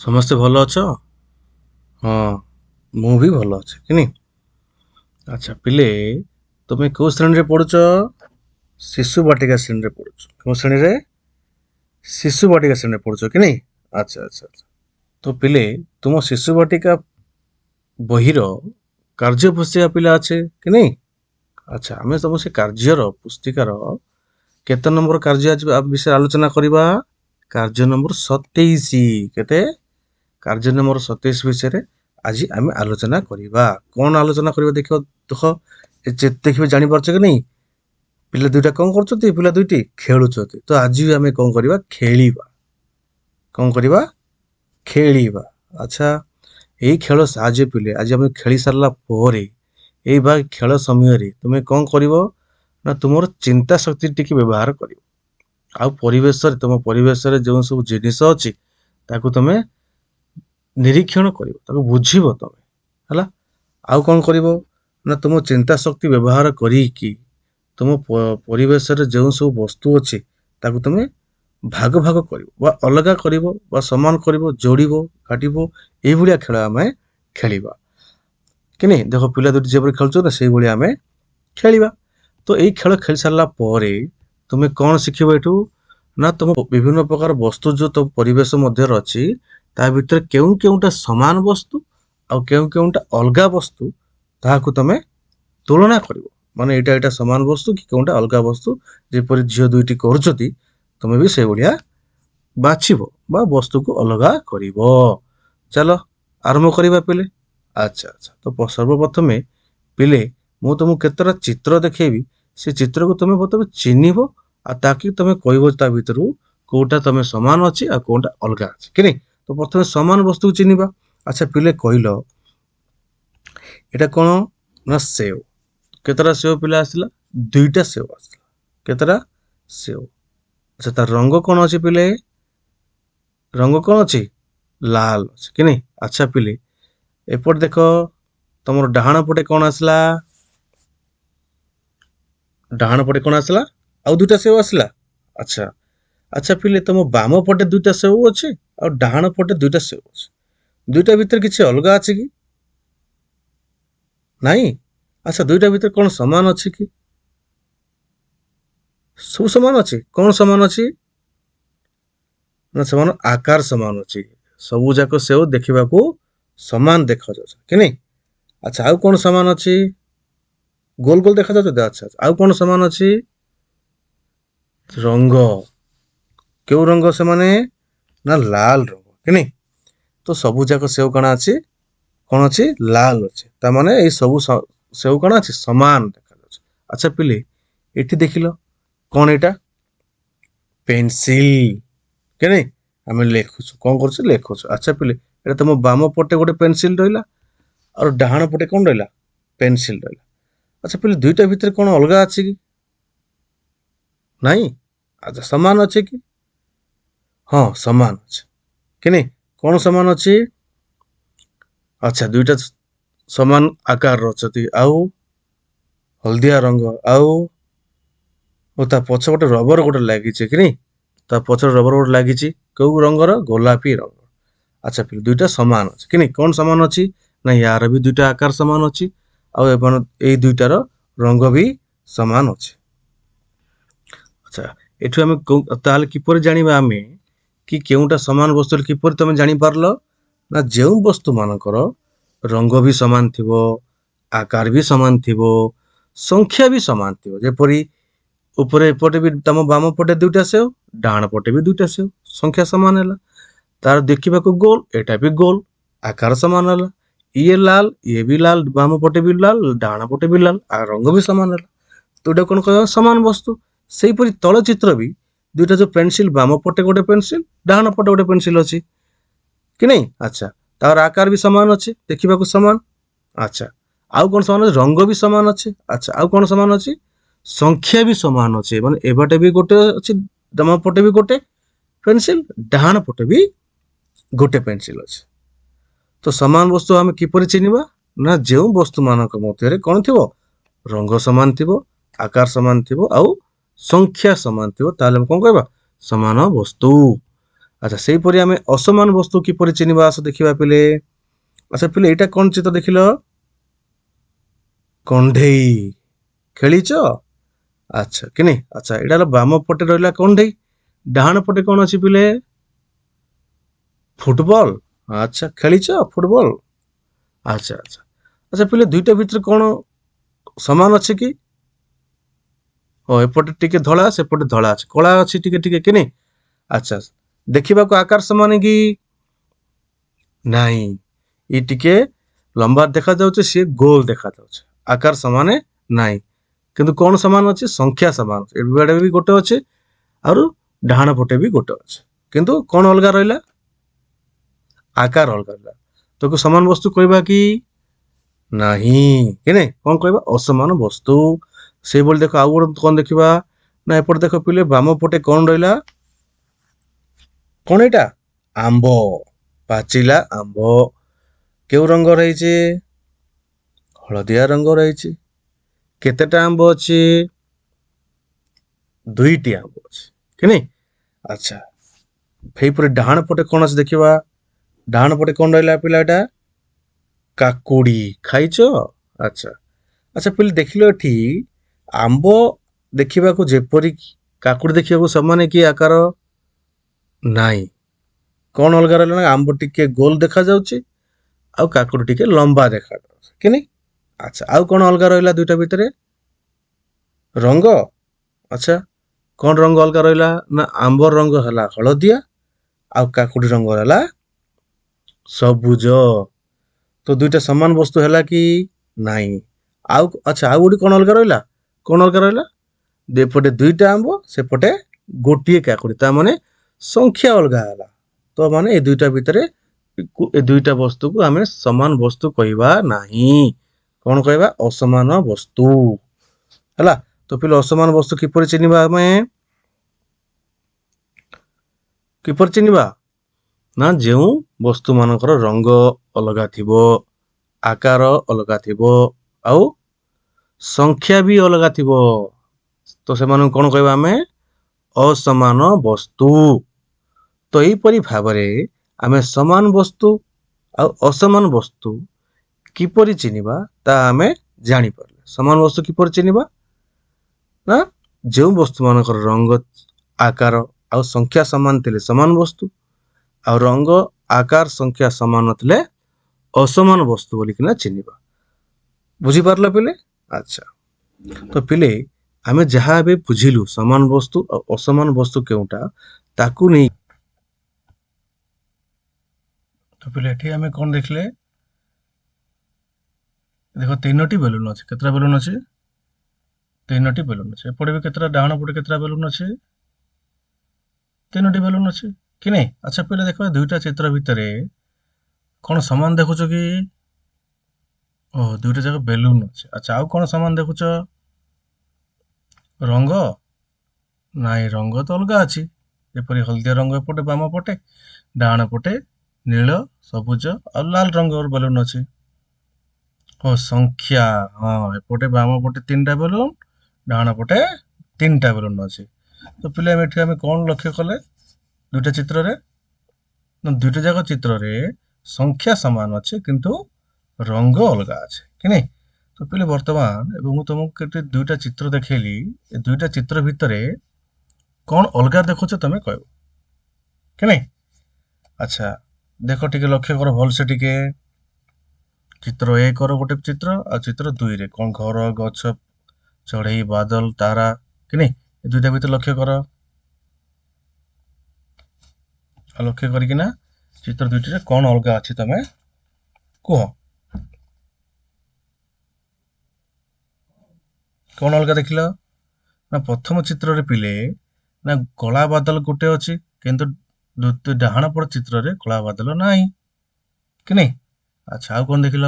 ସମସ୍ତେ ଭଲ ଅଛ? ହଁ, ମୁଁ ବି ଭଲ ଅଛି କି ନାଇଁ? ଆଚ୍ଛା ପିଲେ, ତୁମେ କୋଉ ଶ୍ରେଣୀରେ ପଢୁଛ? ଶିଶୁ ବାଟିକା ଶ୍ରେଣୀରେ ପଢୁଛ। କୋଉ ଶ୍ରେଣୀରେ? ଶିଶୁ ବାଟିକା ଶ୍ରେଣୀରେ ପଢୁଛ କି ନାଇଁ? ଆଚ୍ଛା ଆଚ୍ଛା ଆଚ୍ଛା। ତ ପିଲେ, ତୁମ ଶିଶୁ ବାଟିକା ବହିର କାର୍ଯ୍ୟ ପୁସ୍ତିକା ପିଲା ଅଛି କି ନାଇଁ? ଆଚ୍ଛା, ଆମେ ତମ ସେ କାର୍ଯ୍ୟର ପୁସ୍ତିକାର କେତେ ନମ୍ବର କାର୍ଯ୍ୟ ଆଜି ବିଷୟରେ ଆଲୋଚନା କରିବା? କାର୍ଯ୍ୟ ନମ୍ବର 27। କେତେ? କାର୍ଯ୍ୟ ନମ୍ବର 27 ବିଷୟରେ ଆଜି ଆମେ ଆଲୋଚନା କରିବା। କଣ ଆଲୋଚନା କରିବା ଦେଖ ଦେଖିବେ, ଜାଣିପାରୁଛ କି ନାଇଁ? ପିଲା ଦୁଇଟା କଣ କରୁଛନ୍ତି? ପିଲା ଦୁଇଟି ଖେଳୁଛନ୍ତି। ତ ଆଜି ଆମେ କଣ କରିବା? ଖେଳିବା। କଣ କରିବା? ଖେଳିବା। ଆଚ୍ଛା, ଏଇ ଖେଳ ସାହାଯ୍ୟ ପିଲେ ଆଜି ଆମେ ଖେଳି ସାରିଲା ପରେ ଏଇ ବା ଖେଳ ସମୟରେ ତୁମେ କଣ କରିବ ନା ତୁମର ଚିନ୍ତା ଶକ୍ତି ଟିକେ ବ୍ୟବହାର କରିବ। ଆଉ ପରିବେଶରେ, ତୁମ ପରିବେଶରେ ଯେଉଁ ସବୁ ଜିନିଷ ଅଛି ତାକୁ ତମେ ନିରୀକ୍ଷଣ କରିବ, ତାକୁ ବୁଝିବ ତମେ, ହେଲା। ଆଉ କଣ କରିବ ନା ତୁମ ଚିନ୍ତା ଶକ୍ତି ବ୍ୟବହାର କରିକି ତୁମ ପରିବେଶରେ ଯେଉଁ ସବୁ ବସ୍ତୁ ଅଛି ତାକୁ ତମେ ଭାଗ ଭାଗ କରିବ ବା ଅଲଗା କରିବ ବା ସମାନ କରିବ, ଯୋଡ଼ିବ, କାଟିବ। ଏଇଭଳିଆ ଖେଳ ଆମେ ଖେଳିବା କି ନାଇଁ? ଦେଖ, ପିଲା ଦୁଇଟି ଯେପରି ଖେଳୁଛ ନା ସେଇଭଳିଆ ଆମେ ଖେଳିବା। ତ ଏଇ ଖେଳ ଖେଳି ସାରିଲା ପରେ ତୁମେ କଣ ଶିଖିବ ଏଠୁ? ନା ତୁମ ବିଭିନ୍ନ ପ୍ରକାର ବସ୍ତୁ ଯୋଉ ତମ ପରିବେଶ ମଧ୍ୟରେ ଅଛି ତା ଭିତରେ କେଉଁ କେଉଁଟା ସମାନ ବସ୍ତୁ ଆଉ କେଉଁ କେଉଁଟା ଅଲଗା ବସ୍ତୁ ତାହାକୁ ତମେ ତୁଳନା କରିବ। ମାନେ ଏଇଟା ସମାନ ବସ୍ତୁ କି କେଉଁଟା ଅଲଗା ବସ୍ତୁ। ଯେପରି ଝିଅ ଦୁଇଟି କରୁଛନ୍ତି, ତମେ ବି ସେଇଭଳିଆ ବାଛିବ ବା ବସ୍ତୁକୁ ଅଲଗା କରିବ। ଚାଲ ଆରମ୍ଭ କରିବା ପିଲେ। ଆଚ୍ଛା ଆଚ୍ଛା, ତ ସର୍ବପ୍ରଥମେ ପିଲେ ମୁଁ ତମକୁ କେତେଟା ଚିତ୍ର ଦେଖେଇବି। ସେ ଚିତ୍ରକୁ ତମେ ପ୍ରଥମେ ଚିହ୍ନିବ ଆଉ ତାକି ତମେ କହିବ ତା ଭିତରୁ କୋଉଟା ତମେ ସମାନ ଅଛି ଆଉ କୋଉଟା ଅଲଗା ଅଛି କି ନାଇଁ? ତ ପ୍ରଥମେ ସମାନ ବସ୍ତୁକୁ ଚିହ୍ନିବା। ଆଚ୍ଛା ପିଲେ, କହିଲ ଏଇଟା କଣ? ନା ସେଓ। କେତେଟା ସେଓ ପିଲା ଆସିଲା? 2ଟା ସେଓ ଆସିଲା। କେତେଟା? ସେଓ। ଆଚ୍ଛା, ତାର ରଙ୍ଗ କଣ ଅଛି ପିଲେ? ରଙ୍ଗ କଣ ଅଛି? ଲାଲ ଅଛି କି ନାଇଁ? ଆଚ୍ଛା ପିଲେ, ଏପଟେ ଦେଖ, ତମର ଡାହାଣ ପଟେ କଣ ଆସିଲା? ଡାହାଣ ପଟେ କଣ ଆସିଲା? ଆଉ 2ଟା ସେଓ ଆସିଲା। ଆଚ୍ଛା ଆଚ୍ଛା ପିଲେ, ତମ ବାମ ପଟେ 2ଟା ସେଓ ଅଛି ଆଉ ଡାହାଣ ପଟେ 2ଟା ସେଓ ଅଛି। 2ଟା ଭିତରେ କିଛି ଅଲଗା ଅଛି କି? ନାଇଁ। ଆଚ୍ଛା, 2ଟା ଭିତରେ କଣ ସମାନ ଅଛି କି? ସବୁ ସମାନ ଅଛି। କଣ ସମାନ ଅଛି? ନା ସମାନ ଆକାର ସମାନ ଅଛି। ସବୁ ଯାକ ସେଓ ଦେଖିବାକୁ ସମାନ ଦେଖାଯାଉଛି କି ନାଇଁ? ଆଚ୍ଛା, ଆଉ କଣ ସମାନ ଅଛି? ଗୋଲ ଗୋଲ ଦେଖାଯାଉଛି। ଆଚ୍ଛା, ଆଉ କଣ ସମାନ ଅଛି? ରଙ୍ଗ। କେଉଁ ରଙ୍ଗ ସେମାନେ? ନା ଲାଲ ରଙ୍ଗ କି ନାଇଁ? ତ ସବୁ ଯାକ ସେଓ କଣ ଅଛି? କଣ ଅଛି? ଲାଲ ଅଛି। ତା ମାନେ ଏଇ ସବୁ ସେଓ କଣ ଅଛି? ସମାନ ଦେଖାଯାଉଛି। ଆଚ୍ଛା ପିଲେ, ଏଠି ଦେଖିଲ କଣ? ଏଇଟା ପେନସିଲ କି ନାଇଁ? ଆମେ ଲେଖୁଛୁ, କଣ କରୁଛୁ? ଲେଖୁଛୁ। ଆଚ୍ଛା ପିଲେ, ଏଟା ତମ ବାମ ପଟେ ଗୋଟେ ପେନସିଲ ରହିଲା ଆଉ ଡାହାଣ ପଟେ କଣ ରହିଲା? ପେନସିଲ ରହିଲା। ଆଚ୍ଛା ପିଲେ, 2ଟା ଭିତରେ କଣ ଅଲଗା ଅଛି କି? ନାଇଁ। ଆଚ୍ଛା, ସମାନ ଅଛି କି? ହଁ, ସମାନ ଅଛି କି ନାଇଁ? କଣ ସମାନ ଅଛି? ଆଚ୍ଛା, 2ଟା ସମାନ ଆକାରର ଅଛନ୍ତି। ଆଉ ହଳଦିଆ ରଙ୍ଗ, ଆଉ ତା ପଛ ଗୋଟେ ରବର ଗୋଟେ ଲାଗିଛି କି ନାଇଁ? ତା ପଛରେ ରବର ଗୋଟେ ଲାଗିଛି। କୋଉ ରଙ୍ଗର? ଗୋଲାପୀ ରଙ୍ଗ। ଆଚ୍ଛା ପିଲେ, 2ଟା ସମାନ ଅଛି କି ନାଇଁ? କଣ ସମାନ ଅଛି? ନା ୟାର ବି 2ଟା ଆକାର ସମାନ ଅଛି ଆଉ ଏଇ 2ଟାର ରଙ୍ଗ ବି ସମାନ ଅଛି। ଆଚ୍ଛା, ଏଠୁ ଆମେ ତାହେଲେ କିପରି ଜାଣିବା ଆମେ କି କେଉଁଟା ସମାନ ବସ୍ତୁ? କିପରି ତମେ ଜାଣିପାରିଲ? ନା ଯେଉଁ ବସ୍ତୁ ମାନଙ୍କର ରଙ୍ଗ ବି ସମାନ ଥିବ, ଆକାର ବି ସମାନ ଥିବ, ସଂଖ୍ୟା ବି ସମାନ ଥିବ। ଯେପରି ଉପରେ ଏପଟେ ବି ତମ ବାମ ପଟେ 2ଟା ସେଓ, ଡାହାଣ ପଟେ ବି 2ଟା ସେଓ, ସଂଖ୍ୟା ସମାନ ହେଲା। ତାର ଦେଖିବାକୁ ଗୋଲ, ଏଟା ବି ଗୋଲ, ଆକାର ସମାନ ହେଲା। ଇଏ ଲାଲ, ଇଏ ବି ଲାଲ, ବାମ ପଟେ ବି ଲାଲ, ଡାହାଣ ପଟେ ବି ଲାଲ, ଆଉ ରଙ୍ଗ ବି ସମାନ ହେଲା। ତ ଏଟା କଣ କହିବା? ସମାନ ବସ୍ତୁ। ସେଇପରି ତଳ ଚିତ୍ର ବି 2ଟା ଯୋଉ ପେନସିଲ, ବାମ ପଟେ ଗୋଟେ ପେନସିଲ, ଡାହାଣ ପଟେ ଗୋଟେ ପେନସିଲ ଅଛି କି ନାଇଁ? ଆଚ୍ଛା, ତାର ଆକାର ବି ସମାନ ଅଛି, ଦେଖିବାକୁ ସମାନ। ଆଚ୍ଛା, ଆଉ କଣ ସମାନ ଅଛି? ରଙ୍ଗ ବି ସମାନ ଅଛି। ଆଚ୍ଛା, ଆଉ କଣ ସମାନ ଅଛି? ସଂଖ୍ୟା ବି ସମାନ ଅଛି। ମାନେ ଏବାଟେ ବି ଗୋଟେ ଅଛି, ବାମ ପଟେ ବି ଗୋଟେ ପେନସିଲ, ଡାହାଣ ପଟେ ବି ଗୋଟେ ପେନସିଲ ଅଛି। ତ ସମାନ ବସ୍ତୁ ଆମେ କିପରି ଚିହ୍ନିବା? ନା ଯେଉଁ ବସ୍ତୁ ମାନଙ୍କ ମଧ୍ୟରେ କଣ ଥିବ? ରଙ୍ଗ ସମାନ ଥିବ, ଆକାର ସମାନ ଥିବ ଆଉ ସଂଖ୍ୟା ସମାନ ଥିବ, ତାହେଲେ ଆମେ କଣ କହିବା? ସମାନ ବସ୍ତୁ। ଆଚ୍ଛା ସେଇପରି ଆମେ ଅସମାନ ବସ୍ତୁ କିପରି ଚିହ୍ନିବା ଆସ ଦେଖିବା ପିଲେ। ଆଚ୍ଛା ପିଲେ ଏଇଟା କଣ ଚିତ୍ର ଦେଖିଲ? କଣ୍ଢେଇ। ଖେଳିଛ? ଆଚ୍ଛା କି ନାଇଁ? ଆଚ୍ଛା ଏଇଟା ହେଲା ବାମ ପଟେ ରହିଲା କଣ୍ଢେଇ, ଡାହାଣ ପଟେ କଣ ଅଛି ପିଲେ? ଫୁଟବଲ। ଆଚ୍ଛା ଖେଳିଛ ଫୁଟବଲ? ଆଚ୍ଛା ଆଚ୍ଛା ଆଚ୍ଛା ପିଲେ ଦୁଇଟା ଭିତରେ କଣ ସମାନ ଅଛି କି? ଓ ଏପଟେ ଟିକେ ଧଳା ସେପଟେ ଧଳା ଅଛି, କଳା ଅଛି ଟିକେ ଟିକେ କି ନାଇଁ? ଆଚ୍ଛା ଦେଖିବାକୁ ଆକାର ସମାନ କି? ନାହିଁ। ଇ ଟିକେ ଲମ୍ବା ଦେଖାଯାଉଛି, ସିଏ ଗୋଲ ଦେଖାଯାଉଛି, ଆକାର ସମାନେ ନାହିଁ। କିନ୍ତୁ କଣ ସମାନ ଅଛି? ସଂଖ୍ୟା ସମାନ ଅଛି। ଏଆଡେ ବି ଗୋଟେ ଅଛି ଆଉ ଡାହାଣ ପଟେ ବି ଗୋଟେ ଅଛି, କିନ୍ତୁ କଣ ଅଲଗା ରହିଲା? ଆକାର ଅଲଗା ରହିଲା। ତାକୁ ସମାନ ବସ୍ତୁ କହିବା କି? ନାହିଁ କି ନାଇଁ? କଣ କହିବା? ଅସମାନ ବସ୍ତୁ। ସେଇଭଳି ଦେଖ ଆଉ ଗୋଟେ କଣ ଦେଖିବା ନା, ଏପଟେ ଦେଖ ପିଲେ ବାମ ପଟେ କଣ ରହିଲା? କଣ ଏଇଟା? ଆମ୍ବ। ପାଚିଲା ଆମ୍ବ। କେଉଁ ରଙ୍ଗର ହେଇଛି? ହଳଦିଆ ରଙ୍ଗର ହେଇଛି। କେତେଟା ଆମ୍ବ ଅଛି? ଦୁଇଟି ଆମ୍ବ ଅଛି କି ନାଇଁ? ଆଚ୍ଛା ସେଇପରି ଡାହାଣ ପଟେ କଣ ଅଛି ଦେଖିବା। ଡାହାଣ ପଟେ କଣ ରହିଲା ପିଲା? ଏଟା କାକୁଡି। ଖାଇଛ? ଆଚ୍ଛା ଆଚ୍ଛା ପିଲେ ଦେଖିଲ ଏଠି ଆମ୍ବ ଦେଖିବାକୁ ଯେପରି କାକୁଡି ଦେଖିବାକୁ ସମାନ କି ଆକାର? ନାଇଁ। କଣ ଅଲଗା ରହିଲା ନା, ଆମ୍ବ ଟିକେ ଗୋଲ ଦେଖାଯାଉଛି ଆଉ କାକୁଡି ଟିକେ ଲମ୍ବା ଦେଖାଯାଉଛି କି ନାଇଁ? ଆଚ୍ଛା ଆଉ କଣ ଅଲଗା ରହିଲା ଦୁଇଟା ଭିତରେ? ରଙ୍ଗ। ଆଚ୍ଛା କଣ ରଙ୍ଗ ଅଲଗା ରହିଲା ନା, ଆମ୍ବ ରଙ୍ଗ ହେଲା ହଳଦିଆ ଆଉ କାକୁଡି ରଙ୍ଗ ହେଲା ସବୁଜ। ତ ଦୁଇଟା ସମାନ ବସ୍ତୁ ହେଲା କି? ନାହିଁ। ଆଉ ଆଚ୍ଛା ଆଉ ଗୋଟେ କଣ ଅଲଗା ରହିଲା? କଣ ଅଲଗା ରହିଲା? ଏପଟେ ଦୁଇଟା ଆମ୍ବ ସେପଟେ ଗୋଟିଏ କାକୁଡି, ତା ମାନେ ସଂଖ୍ୟା ଅଲଗା ହେଲା। ତ ମାନେ ଏ ଦୁଇଟା ଭିତରେ ଏ ଦୁଇଟା ବସ୍ତୁକୁ ଆମେ ସମାନ ବସ୍ତୁ କହିବା ନାହିଁ। କଣ କହିବା? ଅସମାନ ବସ୍ତୁ। ହେଲା। ତ ପିଲା ଅସମାନ ବସ୍ତୁ କିପରି ଚିହ୍ନିବା ଆମେ? କିପରି ଚିହ୍ନିବା ନା, ଯେଉଁ ବସ୍ତୁ ମାନଙ୍କର ରଙ୍ଗ ଅଲଗା ଥିବ, ଆକାର ଅଲଗା ଥିବ ଆଉ ସଂଖ୍ୟା ବି ଅଲଗା ଥିବ, ତ ସେମାନଙ୍କୁ କଣ କହିବା ଆମେ? ଅସମାନ ବସ୍ତୁ। ତ ଏହିପରି ଭାବରେ ଆମେ ସମାନ ବସ୍ତୁ ଆଉ ଅସମାନ ବସ୍ତୁ କିପରି ଚିହ୍ନିବା ତାହା ଆମେ ଜାଣିପାରିଲେ। ସମାନ ବସ୍ତୁ କିପରି ଚିହ୍ନିବା ନା, ଯେଉଁ ବସ୍ତୁ ମାନଙ୍କର ରଙ୍ଗ, ଆକାର ଆଉ ସଂଖ୍ୟା ସମାନ ଥିଲେ ସମାନ ବସ୍ତୁ, ଆଉ ରଙ୍ଗ, ଆକାର, ସଂଖ୍ୟା ସମାନ ନଥିଲେ ଅସମାନ ବସ୍ତୁ ବୋଲିକିନା ଚିହ୍ନିବା। ବୁଝିପାରିଲ ପିଲେ? ଆଚ୍ଛା ତ ପିଲେ ଆମେ ଯାହା ଏବେ ବୁଝିଲୁ ସମାନ ବସ୍ତୁ ଆଉ ଅସମାନ ବସ୍ତୁ କେଉଁଟା, ତାକୁ ନେଇ ତ ପିଲେ ଏଠି ଆମେ କଣ ଦେଖିଲେ? ଦେଖ ତିନୋଟି ବେଲୁନ ଅଛି। କେତେଟା ବେଲୁନ ଅଛି? ତିନୋଟି ବେଲୁନ ଅଛି। ଏପଟେ ବି କେତେଟା, ଡାହାଣ ପଟେ କେତେଟା ବେଲୁନ ଅଛି? ତିନୋଟି ବେଲୁନ ଅଛି କି ନାଇଁ? ଆଚ୍ଛା ପିଲେ ଦେଖ ଦୁଇଟା ଚିତ୍ର ଭିତରେ କଣ ସମାନ ଦେଖୁଛ କି? ଓହ ଦୁଇଟା ଯାକ ବେଲୁନ ଅଛି। ଆଚ୍ଛା ଆଉ କଣ ସମାନ ଦେଖୁଛ? ରଙ୍ଗ? ନାଇଁ ରଙ୍ଗ ତ ଅଲଗା ଅଛି। ଯେପରି ହଳଦିଆ ରଙ୍ଗ ଏପଟେ ବାମ ପଟେ, ଡାହାଣ ପଟେ ନୀଳ, ସବୁଜ ଆଉ ଲାଲ ରଙ୍ଗର ବେଲୁନ ଅଛି। ଓ ସଂଖ୍ୟା, ହଁ ଏପଟେ ବାମ ପଟେ ତିନିଟା ବେଲୁନ, ଡାହାଣ ପଟେ ତିନିଟା ବେଲୁନ ଅଛି। ତ ପିଲା ଏଠି ଆମେ କଣ ଲକ୍ଷ୍ୟ କଲେ ଦୁଇଟା ଚିତ୍ରରେ? ନା ଦୁଇଟା ଯାକ ଚିତ୍ରରେ ସଂଖ୍ୟା ସମାନ ଅଛି କିନ୍ତୁ ରଙ୍ଗ ଅଲଗା ଅଛି କି ନାଇଁ? ତ ପିଲେ ବର୍ତ୍ତମାନ ଏବେ ମୁଁ ତମକୁ କେତେ ଦୁଇଟା ଚିତ୍ର ଦେଖେଇଲି, ଏ ଦୁଇଟା ଚିତ୍ର ଭିତରେ କଣ ଅଲଗା ଦେଖୁଛ ତମେ କହିବ କି ନାଇଁ? ଆଚ୍ଛା ଦେଖ ଟିକେ ଲକ୍ଷ୍ୟ କର ଭଲସେ ଟିକେ। ଚିତ୍ର 1 ର ଗୋଟେ ଚିତ୍ର ଆଉ ଚିତ୍ର 2ରେ କଣ ଘର, ଗଛ, ଚଢେଇ, ବାଦଲ, ତାରା କି ନାଇଁ? ଏ ଦୁଇଟା ଭିତରେ ଲକ୍ଷ୍ୟ କର। ଆଉ ଲକ୍ଷ୍ୟ କରିକିନା ଚିତ୍ର ଦୁଇଟିରେ କଣ ଅଲଗା ଅଛି ତମେ କୁହ। କଣ ଅଲଗା ଦେଖିଲ? ନା ପ୍ରଥମ ଚିତ୍ରରେ ପିଲେ ନା କଳା ବାଦଲ ଗୋଟେ ଅଛି, କିନ୍ତୁ ଡାହାଣ ପଟ ଚିତ୍ରରେ କଳା ବାଦଲ ନାହିଁ କି ନାଇଁ? ଆଚ୍ଛା ଆଉ କଣ ଦେଖିଲ?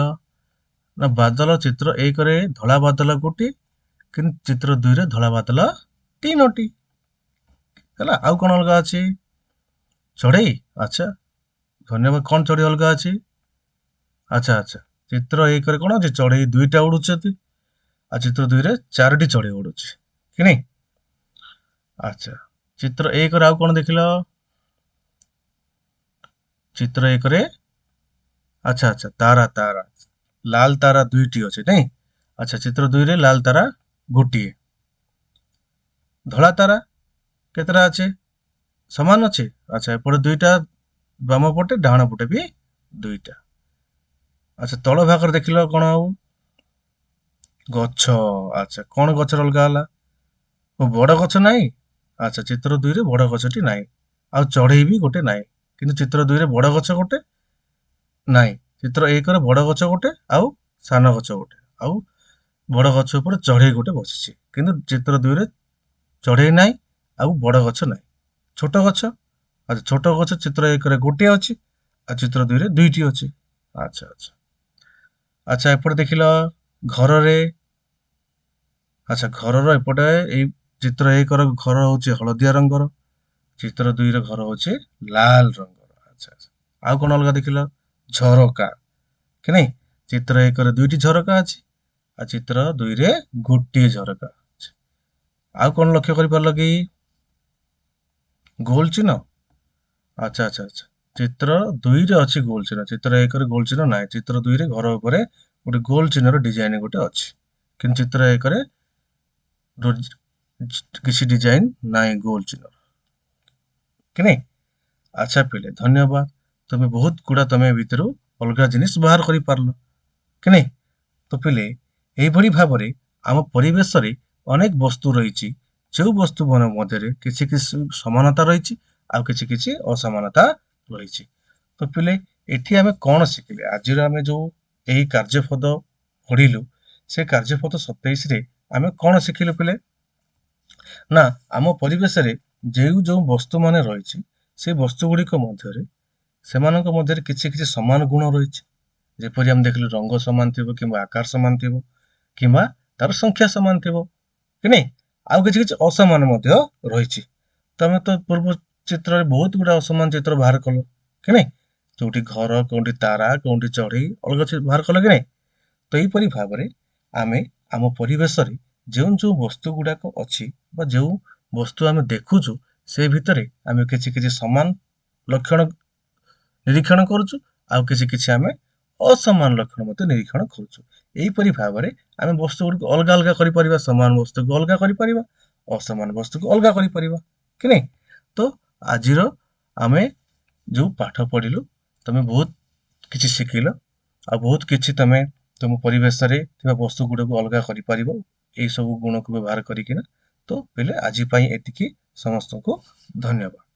ନା ବାଦଲ ଚିତ୍ର 1ରେ ଧଳା ବାଦଲ ଗୋଟିଏ, କିନ୍ତୁ ଚିତ୍ର 2ରେ ଧଳା ବାଦଲ ତିନୋଟି। ହେଲା ଆଉ କଣ ଅଲଗା ଅଛି? ଚଢେଇ। ଆଚ୍ଛା ଧନ୍ୟବାଦ। କଣ ଚଢେଇ ଅଲଗା ଅଛି? ଆଚ୍ଛା ଆଚ୍ଛା ଚିତ୍ର 1ରେ କଣ ଅଛି? ଚଢେଇ 2ଟା ଉଡୁଛନ୍ତି ଆଉ ଚିତ୍ର 2ରେ 4ଟି ଚଢେଇ ଉଡୁଛି କି ନାଇଁ? ଆଚ୍ଛା ଚିତ୍ର 1ରେ ଆଉ କଣ ଦେଖିଲ? ଚିତ୍ର ଏକରେ ଆଚ୍ଛା ଆଚ୍ଛା ତାରା ତାରା ଲାଲ ତାରା ଦୁଇଟି ଅଛି ନାଇଁ। ଆଚ୍ଛା ଚିତ୍ର ଦୁଇରେ ଲାଲ ତାରା ଗୋଟିଏ। ଧଳା ତାରା କେତେଟା ଅଛି? ସମାନ ଅଛି। ଆଚ୍ଛା ଏପଟେ ଦୁଇଟା ବାମ ପଟେ ଡାହାଣ ପଟେ ବି ଦୁଇଟା। ଆଚ୍ଛା ତଳ ଭାଗରେ ଦେଖିଲ କଣ ଆଉ? ଗଛ। ଆଚ୍ଛା କଣ ଗଛର ଅଲଗା ହେଲା? ଓ ବଡ ଗଛ ନାହିଁ। ଆଚ୍ଛା ଚିତ୍ର ଦୁଇରେ ବଡ ଗଛଟି ନାହିଁ। ଆଉ ଚଢେଇ ବି ଗୋଟେ ନାହିଁ। କିନ୍ତୁ ଚିତ୍ର ଦୁଇରେ ବଡ ଗଛ ଗୋଟେ ନାହିଁ। ଚିତ୍ର ଏକରେ ବଡ ଗଛ ଗୋଟେ ଆଉ ସାନ ଗଛ ଗୋଟେ ଆଉ ବଡ ଗଛ ଉପରେ ଚଢେଇ ଗୋଟେ ବସିଛି। କିନ୍ତୁ ଚିତ୍ର ଦୁଇରେ ଚଢେଇ ନାହିଁ ଆଉ ବଡ ଗଛ ନାହିଁ। ଛୋଟ ଗଛ। ଆଚ୍ଛା ଛୋଟ ଗଛ ଚିତ୍ର ଏକରେ ଗୋଟିଏ ଅଛି ଆଉ ଚିତ୍ର ଦୁଇରେ ଦୁଇଟି ଅଛି। ଆଚ୍ଛା ଆଚ୍ଛା। ଆଚ୍ଛା ଏପଟେ ଦେଖିଲ ଘରରେ। ଆଚ୍ଛା ଘରର ଏପଟେ ଏଇ ଚିତ୍ର ଏକର ଘର ହଉଛି ହଳଦିଆ ରଙ୍ଗର। ଚିତ୍ର ଦୁଇର ଘର ହଉଛି ଲାଲ ରଙ୍ଗର। ଆଚ୍ଛା ଆଚ୍ଛା। ଆଉ କଣ ଅଲଗା ଦେଖିଲ? ଝରକା କି ନାଇଁ? ଚିତ୍ର ଏକରେ ଦୁଇଟି ଝରକା ଅଛି ଆଉ ଚିତ୍ର ଦୁଇରେ ଗୋଟିଏ ଝରକା ଅଛି। ଆଉ କଣ ଲକ୍ଷ୍ୟ କରିପାରିଲ କି? ଗୋଲ ଚିହ୍ନ। ଆଚ୍ଛା ଆଚ୍ଛା ଆଚ୍ଛା। ଚିତ୍ର ଦୁଇରେ ଅଛି ଗୋଲ ଚିହ୍ନ। ଚିତ୍ର ଏକରେ ଗୋଲ ଚିହ୍ନ ନାହିଁ। ଚିତ୍ର ଦୁଇରେ ଘର ଉପରେ ଗୋଟେ ଗୋଲ ଚିହ୍ନର ଡିଜାଇନ ଗୋଟେ ଅଛି। କିନ୍ତୁ ଚିତ୍ର ଏକରେ କିଛି ଡିଜାଇନ ନାହିଁ ଗୋଲ ଚିହ୍ନ କି ନାଇଁ? ଆଚ୍ଛା ପିଲେ ଧନ୍ୟବାଦ। ତମେ ବହୁତ ଗୁଡା ତମେ ଭିତରୁ ଅଲଗା ଜିନିଷ ବାହାର କରିପାରିଲ କି ନାଇଁ? ତ ପିଲେ ଏଇଭଳି ଭାବରେ ଆମ ପରିବେଶରେ ଅନେକ ବସ୍ତୁ ରହିଛି। ଯେଉଁ ବସ୍ତୁ ମାନ ମଧ୍ୟରେ କିଛି କିଛି ସମାନତା ରହିଛି ଆଉ କିଛି କିଛି ଅସମାନତା ରହିଛି। ତ ପିଲେ ଏଠି ଆମେ କଣ ଶିଖିଲେ? ଆଜିର ଆମେ ଯୋଉ ଏହି କାର୍ଯ୍ୟପଦ ପଢିଲୁ ସେ କାର୍ଯ୍ୟପଦ 27 ରେ ଆମେ କଣ ଶିଖିଲୁ ପିଲେ? ନା ଆମ ପରିବେଶରେ ଯୋଉ ବସ୍ତୁ ମାନେ ରହିଛି ସେ ବସ୍ତୁ ଗୁଡିକ ମଧ୍ୟରେ ସେମାନଙ୍କ ମଧ୍ୟରେ କିଛି କିଛି ସମାନ ଗୁଣ ରହିଛି। ଯେପରି ଆମେ ଦେଖିଲୁ ରଙ୍ଗ ସମାନ ଥିବ କିମ୍ବା ଆକାର ସମାନ ଥିବ କିମ୍ବା ତାର ସଂଖ୍ୟା ସମାନ ଥିବ କି ନାଇଁ? ଆଉ କିଛି କିଛି ଅସମାନ ମଧ୍ୟ ରହିଛି। ତମେ ତ ପୂର୍ବ ଚିତ୍ରରେ ବହୁତ ଗୁଡା ଅସମାନ ଚିତ୍ର ବାହାର କଲ କି ନାଇଁ? ଯୋଉଠି ଘର କୋଉଠି ତାରା କୋଉଠି ଚଢେଇ ଅଲଗା ବାହାର କଲ କି ନାଇଁ? ତ ଏହିପରି ଭାବରେ ଆମେ ଆମ ପରିବେଶରେ ଯେଉଁ ବସ୍ତୁ ଗୁଡାକ ଅଛି ବା ଯେଉଁ ବସ୍ତୁ ଆମେ ଦେଖୁଛୁ ସେ ଭିତରେ ଆମେ କିଛି କିଛି ସମାନ ଲକ୍ଷଣ ନିରୀକ୍ଷଣ କରୁଛୁ ଆଉ କିଛି କିଛି ଆମେ ଅସମାନ ଲକ୍ଷଣ ମଧ୍ୟ ନିରୀକ୍ଷଣ କରୁଛୁ। ଏହିପରି ଭାବରେ ଆମେ ବସ୍ତୁ ଗୁଡିକୁ ଅଲଗା ଅଲଗା କରିପାରିବା ସମାନ ବସ୍ତୁକୁ ଅଲଗା କରିପାରିବା ଅସମାନ ବସ୍ତୁକୁ ଅଲଗା କରିପାରିବା କି ନାଇଁ? ତ ଆଜିର ଆମେ ଯୋଉ ପାଠ ପଢିଲୁ ତମେ ବହୁତ କିଛି ଶିଖିଲ ଆଉ ବହୁତ କିଛି ତମେ ତମ ପରିବେଶରେ ଥିବା ବସ୍ତୁ ଗୁଡକୁ ଅଲଗା କରିପାରିବ ଏଇ ସବୁ ଗୁଣକୁ ବ୍ୟବହାର କରିକିନା। ତ ପିଲେ ଆଜି ପାଇଁ ଏତିକି। ସମସ୍ତଙ୍କୁ ଧନ୍ୟବାଦ।